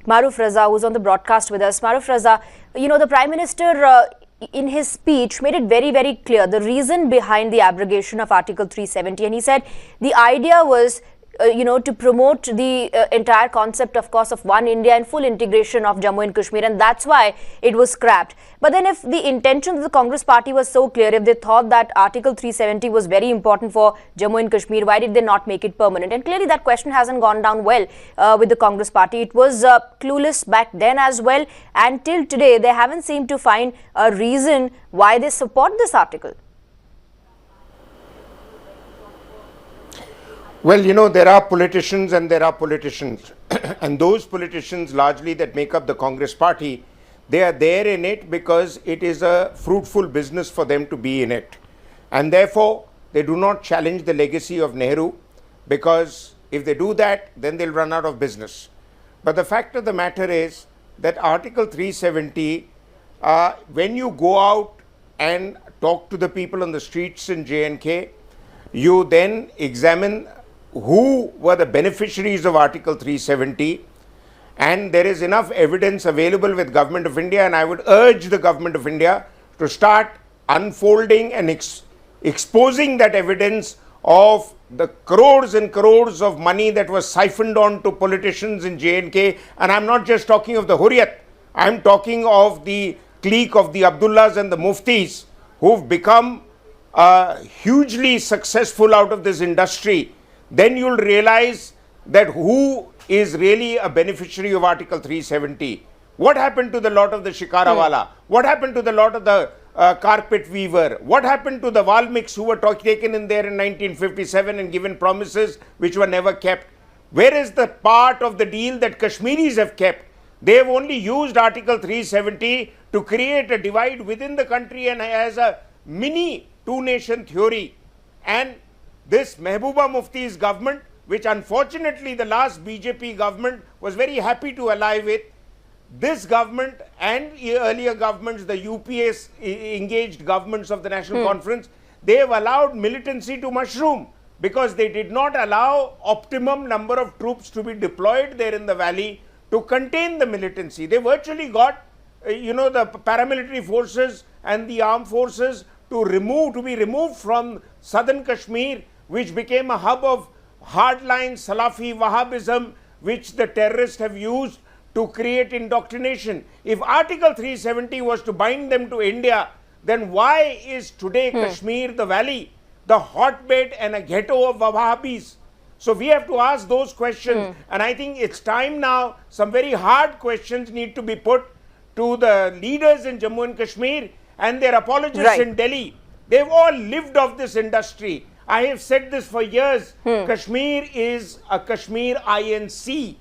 Maroof Raza, who's on the broadcast with us. Maroof Raza, the Prime Minister in his speech made it very, very clear the reason behind the abrogation of Article 370. And he said the idea was to promote the entire concept, of course, of one India and full integration of Jammu and Kashmir, and that's why it was scrapped. But then if the intention of the Congress party was so clear, if they thought that Article 370 was very important for Jammu and Kashmir, why did they not make it permanent? And clearly that question hasn't gone down well with the Congress party. It was clueless back then as well, and till today they haven't seemed to find a reason why they support this article. Well, there are politicians and there are politicians. And those politicians largely that make up the Congress party, they are there in it because it is a fruitful business for them to be in it. And therefore, they do not challenge the legacy of Nehru, because if they do that, then they'll run out of business. But the fact of the matter is that Article 370, when you go out and talk to the people on the streets in J&K, you then examine who were the beneficiaries of Article 370, and there is enough evidence available with Government of India, and I would urge the Government of India to start unfolding and exposing that evidence of the crores and crores of money that was siphoned on to politicians in J&K. And I'm not just talking of the Hurriyat, I'm talking of the clique of the Abdullahs and the Muftis who've become hugely successful out of this industry. Then you'll realize that who is really a beneficiary of Article 370. What happened to the lot of the Shikarawala? What happened to the lot of the carpet weaver? What happened to the Valmiks who were taken in there in 1957 and given promises which were never kept? Where is the part of the deal that Kashmiris have kept? They have only used Article 370 to create a divide within the country and as a mini two-nation theory. And this Mehbooba Mufti's government, which unfortunately the last BJP government was very happy to ally with, this government and earlier governments, the UPS engaged governments of the National Conference, they have allowed militancy to mushroom because they did not allow optimum number of troops to be deployed there in the valley to contain the militancy. They virtually got, the paramilitary forces and the armed forces to be removed from southern Kashmir, which became a hub of hardline Salafi Wahhabism, which the terrorists have used to create indoctrination. If Article 370 was to bind them to India, then why is today Kashmir, the valley, the hotbed and a ghetto of Wahhabis? So we have to ask those questions. And I think it's time now, some very hard questions need to be put to the leaders in Jammu and Kashmir and their apologists in Delhi. They've all lived off this industry. I have said this for years. Kashmir is a Kashmir INC.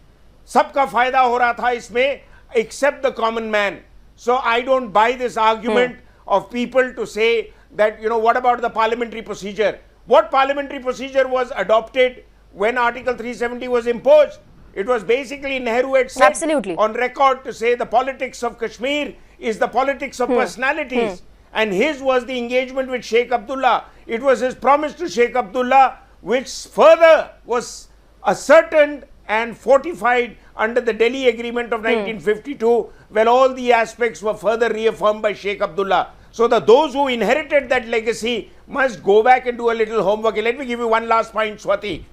Sabka fayda ho raha tha isme, except the common man. So I don't buy this argument of people to say that, what about the parliamentary procedure? What parliamentary procedure was adopted when Article 370 was imposed? It was basically Nehru had said on record to say the politics of Kashmir is the politics of personalities. And his was the engagement with Sheikh Abdullah. It was his promise to Sheikh Abdullah, which further was ascertained and fortified under the Delhi Agreement of 1952, when all the aspects were further reaffirmed by Sheikh Abdullah. So those who inherited that legacy must go back and do a little homework. Let me give you one last point, Swati.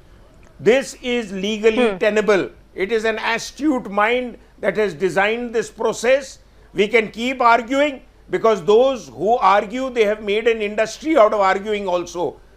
This is legally tenable. It is an astute mind that has designed this process. We can keep arguing, because those who argue, they have made an industry out of arguing also.